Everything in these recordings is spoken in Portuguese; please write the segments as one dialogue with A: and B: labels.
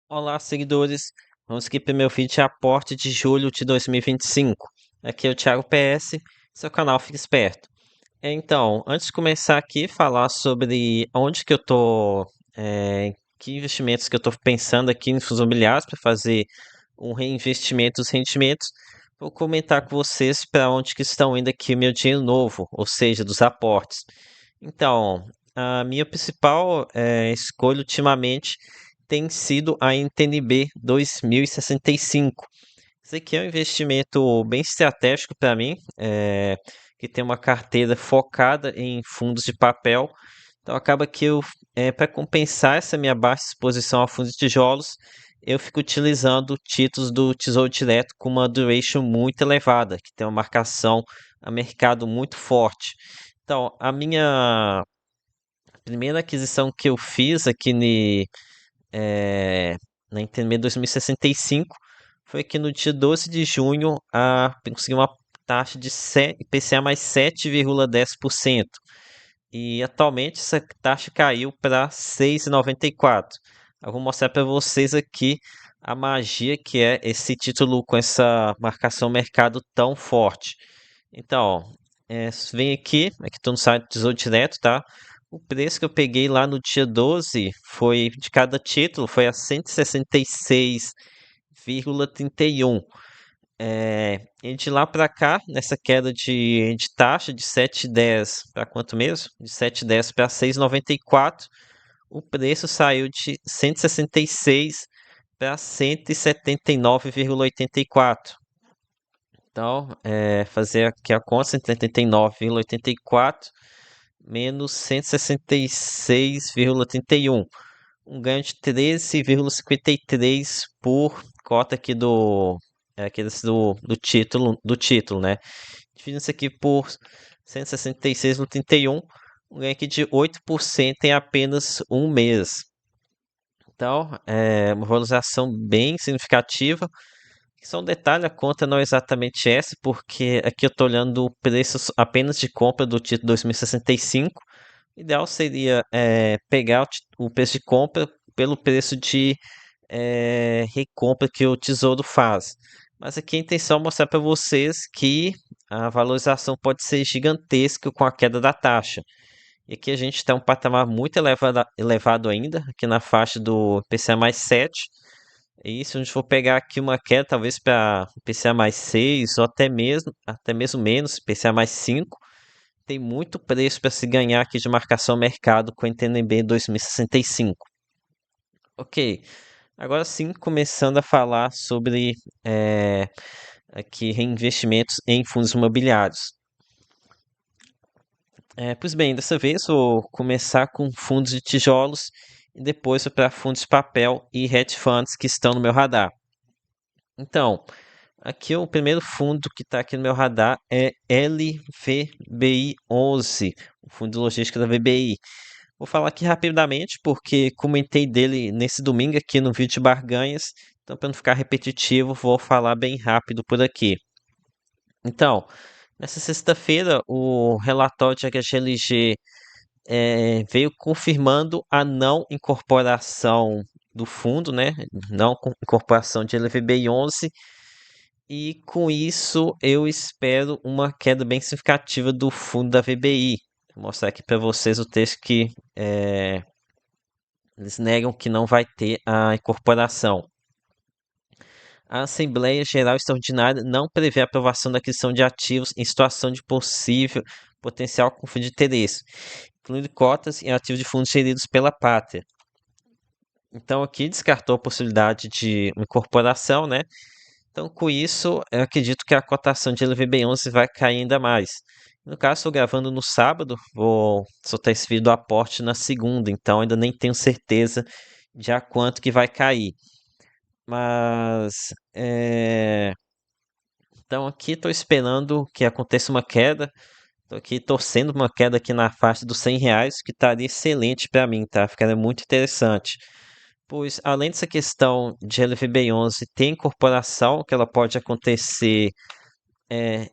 A: Olá, seguidores. Vamos aqui para o meu vídeo de aporte de julho de 2025. Aqui é o Thiago PS, seu canal Fique Esperto. Então, antes de começar aqui, falar sobre onde que eu tô, que investimentos que eu estou pensando aqui em fundos imobiliários para fazer um reinvestimento dos rendimentos, vou comentar com vocês para onde que estão indo aqui o meu dinheiro novo, ou seja, dos aportes. Então, a minha principal escolha ultimamente tem sido a NTNB 2065. Isso aqui é um investimento bem estratégico para mim, que tem uma carteira focada em fundos de papel. Então acaba que para compensar essa minha baixa exposição a fundos de tijolos, eu fico utilizando títulos do Tesouro Direto com uma duration muito elevada, que tem uma marcação a mercado muito forte. Então, a minha primeira aquisição que eu fiz aqui na NTNB 2065 foi que no dia 12 de junho consegui uma taxa de IPCA mais 7,10%. E atualmente essa taxa caiu para 6,94. Eu vou mostrar para vocês aqui a magia que é esse título com essa marcação mercado tão forte. Então, vem aqui estou no site do Tesouro Direto, tá? O preço que eu peguei lá no dia 12 foi de cada título foi a 166,31. E de lá para cá, nessa queda de taxa de 7,10 para quanto mesmo? De 7,10 para 6,94, o preço saiu de 166 para 179,84. Então, fazer aqui a conta, 179,84 menos 166,31. Um ganho de 13,53 por cota aqui do título, né? Dividindo isso aqui por 166,31, um ganho aqui de 8% em apenas um mês. Então, é uma valorização bem significativa. Só um detalhe, a conta não é exatamente essa, porque aqui eu estou olhando o preço apenas de compra do título 2065. O ideal seria pegar o preço de compra pelo preço de recompra que o Tesouro faz. Mas aqui a intenção é mostrar para vocês que a valorização pode ser gigantesca com a queda da taxa. E aqui a gente tem um patamar muito elevado ainda, aqui na faixa do IPCA mais 7. E se a gente for pegar aqui uma queda, talvez para IPCA mais 6 ou até mesmo menos, IPCA mais 5, tem muito preço para se ganhar aqui de marcação mercado com a NTNB 2065. Ok, agora sim, começando a falar sobre aqui reinvestimentos em fundos imobiliários. Pois bem, dessa vez vou começar com fundos de tijolos e depois para fundos de papel e hedge funds que estão no meu radar. Então, aqui o primeiro fundo que está aqui no meu radar é LVBI11, o fundo de logística da VBI. Vou falar aqui rapidamente porque comentei dele nesse domingo aqui no vídeo de barganhas, então para não ficar repetitivo, vou falar bem rápido por aqui. Então, nessa sexta-feira, o relatório de HGLG veio confirmando a não incorporação do fundo, né? Não incorporação de LVBI11, e com isso eu espero uma queda bem significativa do fundo da VBI. Vou mostrar aqui para vocês o texto que eles negam que não vai ter a incorporação. A Assembleia Geral Extraordinária não prevê a aprovação da aquisição de ativos em situação de possível potencial conflito de interesse, incluindo cotas em ativos de fundos geridos pela pátria. Então aqui descartou a possibilidade de uma incorporação, né? Então com isso eu acredito que a cotação de LVB11 vai cair ainda mais. No caso, estou gravando no sábado, vou soltar esse vídeo do aporte na segunda, então ainda nem tenho certeza de a quanto que vai cair. Mas então aqui estou esperando que aconteça uma queda. Estou aqui torcendo uma queda aqui na faixa dos R$ 100, que estaria excelente para mim, tá? Ficaria muito interessante. Pois além dessa questão de LVB11 ter incorporação, que ela pode acontecer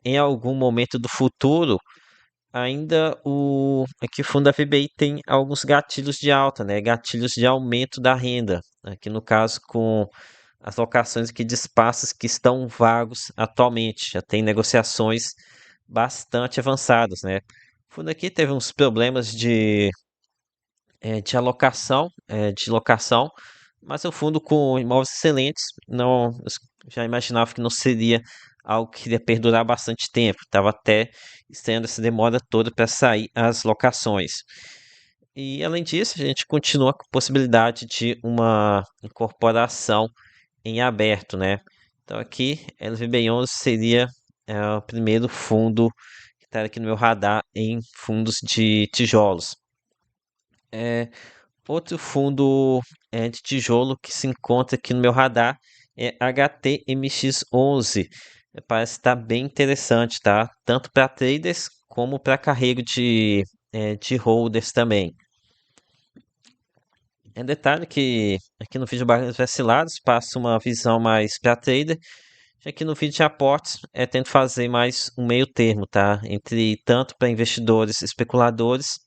A: em algum momento do futuro, ainda aqui o fundo da VBI tem alguns gatilhos de alta, né? Gatilhos de aumento da renda. Aqui no caso com as locações aqui de espaços que estão vagos atualmente. Já tem negociações bastante avançadas, né? O fundo aqui teve uns problemas de alocação, de locação, mas é um fundo com imóveis excelentes. Não, eu já imaginava que não seria algo que iria perdurar bastante tempo. Estava até estendo essa demora toda para sair as locações. E além disso, a gente continua com a possibilidade de uma incorporação em aberto, né? Então aqui, LVB11 seria o primeiro fundo que está aqui no meu radar em fundos de tijolos. É, outro fundo de tijolo que se encontra aqui no meu radar é HTMX11. Parece estar bem interessante, tá? Tanto para traders como para carrego de holders também. É detalhe que aqui no vídeo Barreiras Vacilados passa uma visão mais para trader. Já que no vídeo de aportes tento fazer mais um meio termo, tá? Entre tanto para investidores especuladores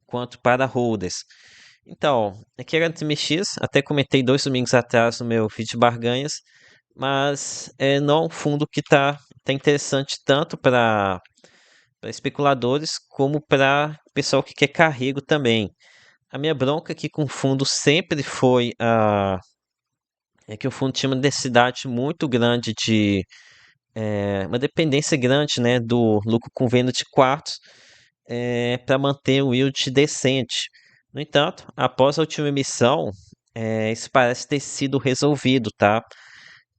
A: quanto para holders. Então, aqui era TMX, até comentei 2 domingos atrás no meu feed de barganhas, mas não é um fundo que tá interessante tanto para especuladores como para pessoal que quer carrego também. A minha bronca aqui com o fundo sempre foi é que o fundo tinha uma necessidade muito grande uma dependência grande, né, do lucro com venda de quartos para manter o yield decente. No entanto, após a última emissão, isso parece ter sido resolvido, tá?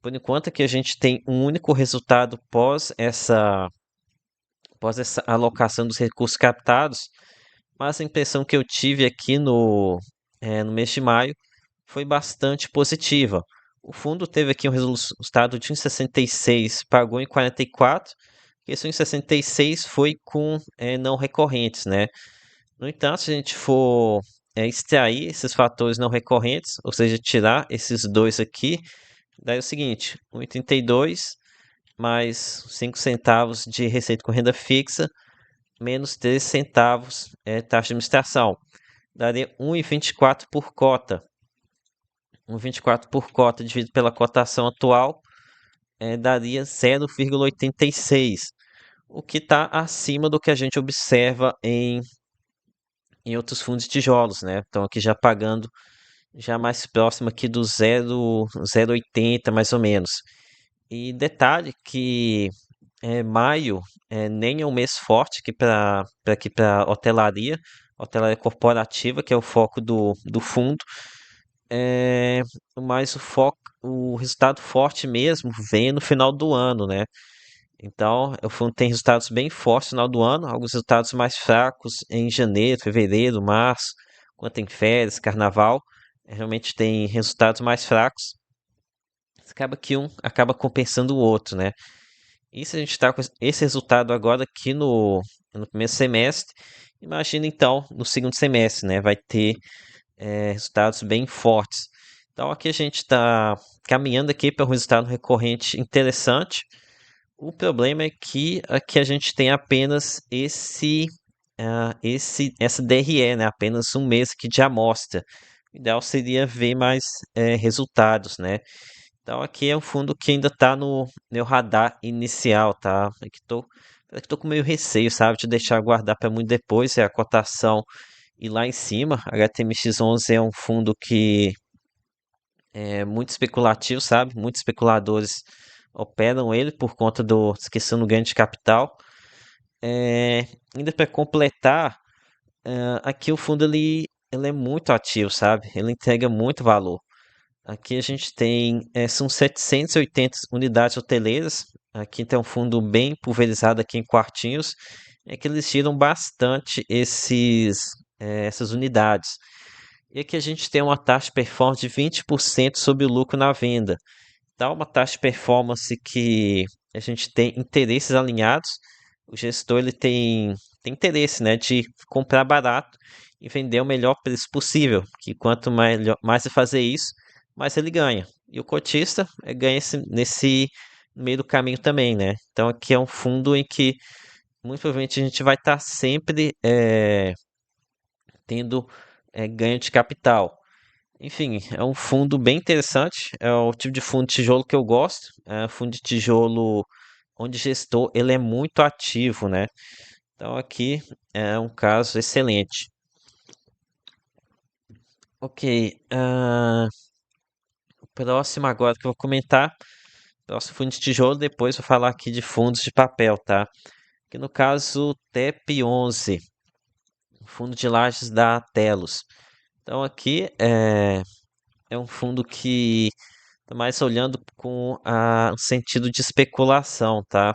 A: Por enquanto que a gente tem um único resultado pós essa alocação dos recursos captados, mas a impressão que eu tive aqui no mês de maio foi bastante positiva. O fundo teve aqui um resultado de 1,66, pagou em 44. Esse 1,66 foi com não recorrentes, né? No entanto, se a gente for extrair esses fatores não recorrentes, ou seja, tirar esses dois aqui, daí é o seguinte: 1,32 mais 5 centavos de receita com renda fixa, menos 13 centavos taxa de administração. Daria 1,24 por cota. 1,24 por cota dividido pela cotação atual daria 0,86, o que está acima do que a gente observa em outros fundos de tijolos, né? Então aqui já pagando já mais próximo aqui do 0,80 mais ou menos. E detalhe que maio nem é um mês forte aqui para hotelaria corporativa, que é o foco do fundo. Mas o resultado forte mesmo vem no final do ano, né? Então, o fundo tem resultados bem fortes no final do ano, alguns resultados mais fracos em janeiro, fevereiro, março, quando tem férias, carnaval, realmente tem resultados mais fracos. Acaba que um acaba compensando o outro, né? E se a gente está com esse resultado agora aqui no primeiro semestre, imagina então no segundo semestre, né? Vai ter resultados bem fortes. Então aqui a gente está caminhando aqui para um resultado recorrente interessante. O problema é que aqui a gente tem apenas essa DRE, né? Apenas um mês aqui de amostra. O ideal seria ver mais resultados, né? Então aqui é um fundo que ainda está no meu radar inicial, tá? É que tô com meio receio, sabe? De deixar guardar para muito depois, a cotação ir lá em cima. HTMX11 é um fundo que é muito especulativo, sabe? Muitos especuladores operam ele por conta do questão do ganho de capital. É, ainda para completar, aqui o fundo ele é muito ativo, sabe? Ele entrega muito valor. Aqui a gente tem, são 780 unidades hoteleiras. Aqui tem um fundo bem pulverizado aqui em quartinhos. É que eles tiram bastante essas unidades. E aqui a gente tem uma taxa de performance de 20% sobre o lucro na venda. Dá uma taxa de performance que a gente tem interesses alinhados. O gestor ele tem interesse, né, de comprar barato e vender o melhor preço possível. Que quanto mais você fazer isso, mais ele ganha. E o cotista ganha nesse meio do caminho também, né? Então aqui é um fundo em que muito provavelmente a gente vai estar sempre tendo ganho de capital. Enfim, é um fundo bem interessante, é o tipo de fundo de tijolo que eu gosto, é um fundo de tijolo onde o gestor ele é muito ativo, né? Então aqui é um caso excelente. Ok, o próximo agora que eu vou comentar, próximo fundo de tijolo, depois vou falar aqui de fundos de papel, tá? Que no caso TEP11, fundo de lajes da Telos. Então aqui é um fundo que tá mais olhando com o sentido de especulação, tá?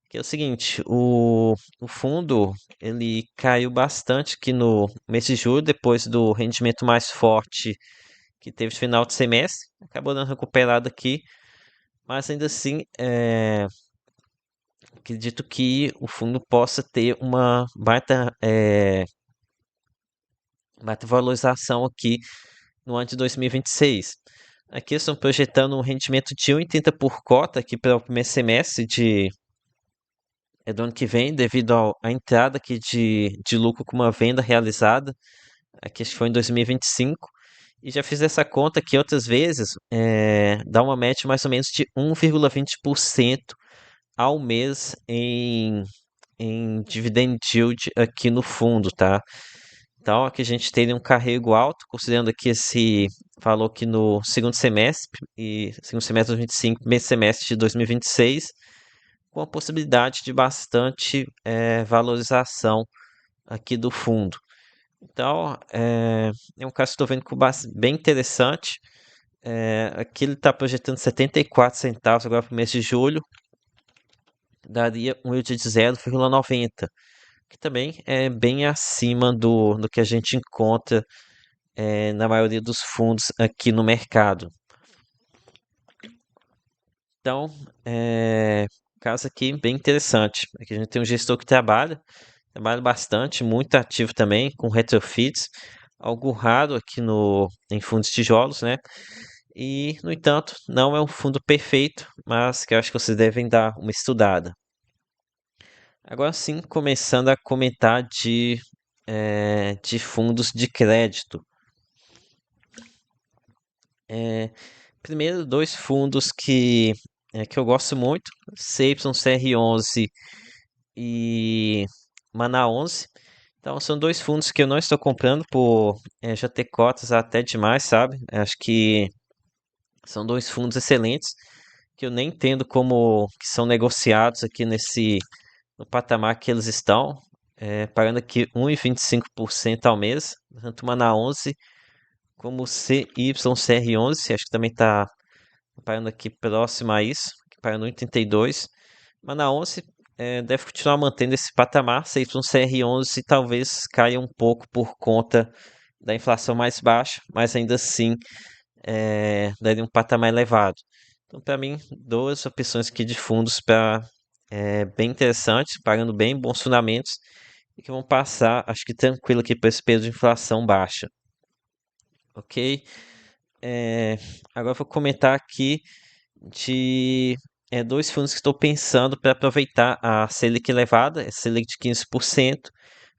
A: Que é o seguinte, o fundo ele caiu bastante aqui no mês de julho, depois do rendimento mais forte que teve no final de semestre, acabou dando recuperado aqui, mas ainda assim acredito que o fundo possa ter uma baita valorização aqui no ano de 2026. Aqui estão projetando um rendimento de 1,80 por cota aqui para o primeiro semestre do ano que vem, devido à entrada aqui de lucro com uma venda realizada, aqui acho que foi em 2025. E já fiz essa conta que outras vezes dá uma média mais ou menos de 1,20% ao mês em dividend yield aqui no fundo, tá? Então, aqui a gente teria um carrego alto, considerando aqui esse valor que no segundo semestre de 2025, primeiro semestre de 2026, com a possibilidade de bastante valorização aqui do fundo. Então, é um caso que estou vendo bem interessante. Aqui ele está projetando 74 centavos agora para o mês de julho, daria um yield de 0,90, que também é bem acima do que a gente encontra na maioria dos fundos aqui no mercado. Então, caso aqui bem interessante. Aqui a gente tem um gestor que trabalha bastante, muito ativo também, com retrofits, algo raro aqui em fundos de tijolos, né? E, no entanto, não é um fundo perfeito, mas que eu acho que vocês devem dar uma estudada. Agora sim, começando a comentar de fundos de crédito. Primeiro, dois fundos que eu gosto muito, CYCR11 e Mana 11. Então, são dois fundos que eu não estou comprando por já ter cotas até demais, sabe? Acho que são dois fundos excelentes que eu nem entendo como que são negociados aqui no patamar que eles estão, pagando aqui 1,25% ao mês, tanto Mana 11 como o CYCR11, acho que também está parando aqui próximo a isso, parando 1,32. Mas na 11 deve continuar mantendo esse patamar. CYCR11 talvez caia um pouco por conta da inflação mais baixa, mas ainda assim daria um patamar elevado. Então, para mim, duas opções aqui de fundos para bem interessantes, pagando bem, bons fundamentos e que vão passar, acho que tranquilo aqui para esse período de inflação baixa. Ok? Agora eu vou comentar aqui de dois fundos que estou pensando para aproveitar a Selic elevada, a Selic de 15%,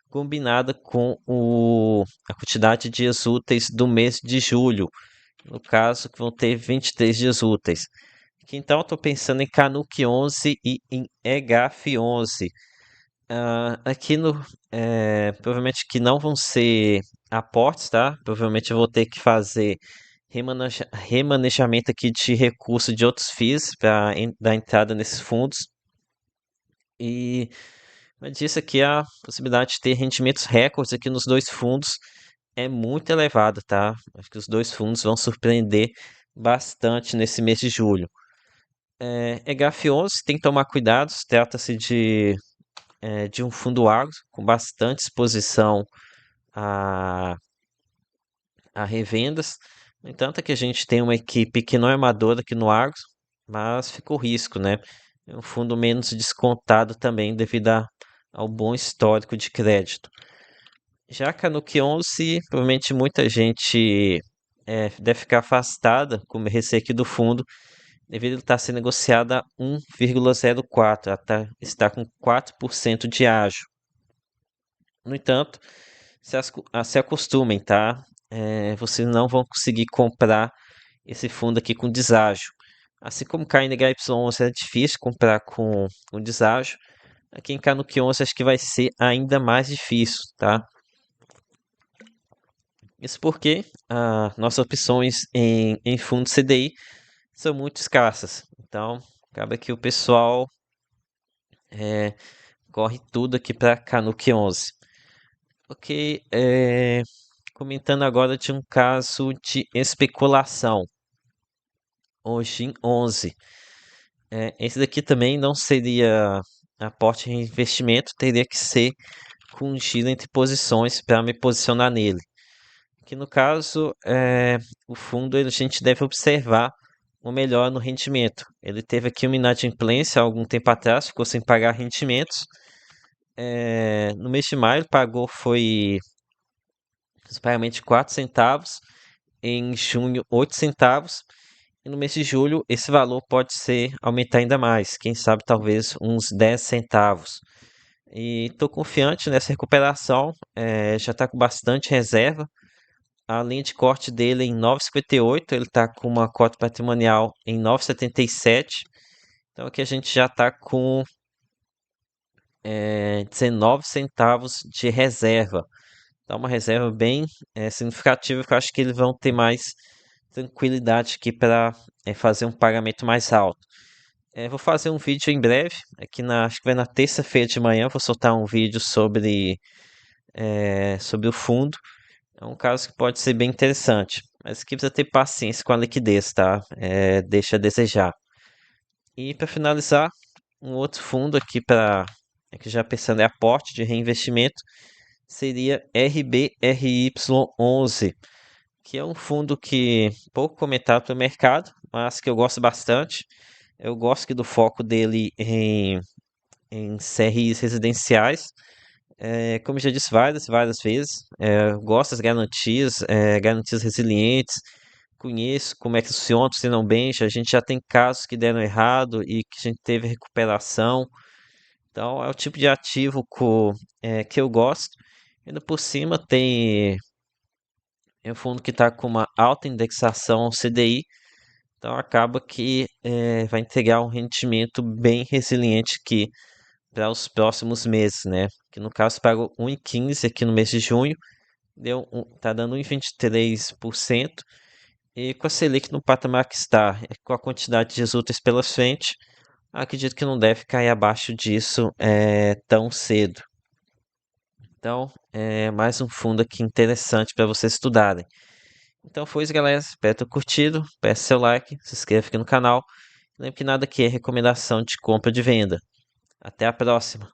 A: combinada com a quantidade de dias úteis do mês de julho, no caso, que vão ter 23 dias úteis. Aqui, então, estou pensando em Canuck 11 e em EGAF 11. Aqui provavelmente que não vão ser aportes, tá? Provavelmente eu vou ter que fazer remanejamento aqui de recurso de outros FIIs para dar entrada nesses fundos. E mas disse aqui a possibilidade de ter rendimentos recordes aqui nos dois fundos é muito elevada, tá? Acho que os dois fundos vão surpreender bastante nesse mês de julho. EGAF11 tem que tomar cuidado, trata-se de um fundo agro com bastante exposição a, a revendas. No entanto, aqui a gente tem uma equipe que não é amadora aqui no agro, mas fica o risco, né? É um fundo menos descontado também devido ao bom histórico de crédito. Já a Canuck 11, provavelmente muita gente deve ficar afastada, como receio aqui do fundo, deveria estar sendo negociada a 1,04, está com 4% de ágio. No entanto, se acostumem, tá? Vocês não vão conseguir comprar esse fundo aqui com deságio. Assim como KNHY11 é difícil comprar com deságio, aqui em Canuck11 acho que vai ser ainda mais difícil, tá? Isso porque nossas opções em fundo CDI são muito escassas. Então, acaba que o pessoal é, corre tudo aqui para Canuck11. Ok, comentando agora de um caso de especulação. Hoje em 11. Esse daqui também não seria aporte em investimento, teria que ser com um giro entre posições para me posicionar nele. Que no caso, o fundo a gente deve observar o melhor no rendimento. Ele teve aqui uma inadimplência há algum tempo atrás, ficou sem pagar rendimentos. No mês de maio pagou foi pagamento 4 centavos, em junho 8 centavos, e no mês de julho esse valor pode ser aumentar ainda mais, quem sabe talvez uns 10 centavos. E estou confiante nessa recuperação, já está com bastante reserva. A linha de corte dele é em 9,58, ele está com uma cota patrimonial em 9,77. Então aqui a gente já está com 19 centavos de reserva. Então uma reserva bem significativa, que eu acho que eles vão ter mais tranquilidade aqui para fazer um pagamento mais alto. Vou fazer um vídeo em breve, acho que vai na terça-feira de manhã, vou soltar um vídeo sobre o fundo. É um caso que pode ser bem interessante, mas que precisa ter paciência com a liquidez, tá? Deixa a desejar. E para finalizar, um outro fundo aqui que já pensando em aporte de reinvestimento, seria RBRY11, que é um fundo que pouco comentado pelo mercado, mas que eu gosto bastante. Eu gosto do foco dele em CRIs residenciais. Como eu já disse várias vezes, eu gosto das garantias, garantias resilientes. Conheço como é que funciona, funcionam bem. A gente já tem casos que deram errado e que a gente teve recuperação. Então, é o tipo de ativo que eu gosto. Ainda por cima, é um fundo que está com uma alta indexação ao CDI. Então, acaba que vai entregar um rendimento bem resiliente aqui para os próximos meses, né? Que no caso pagou 1,15 aqui no mês de junho, tá dando 1,23%. E com a Selic no patamar que está, com a quantidade de úteis pela frente, acredito que não deve cair abaixo disso tão cedo. Então, é mais um fundo aqui interessante para vocês estudarem. Então foi isso, galera. Espero ter curtido. Peço seu like, se inscreva aqui no canal. Lembre que nada aqui é recomendação de compra ou de venda. Até a próxima.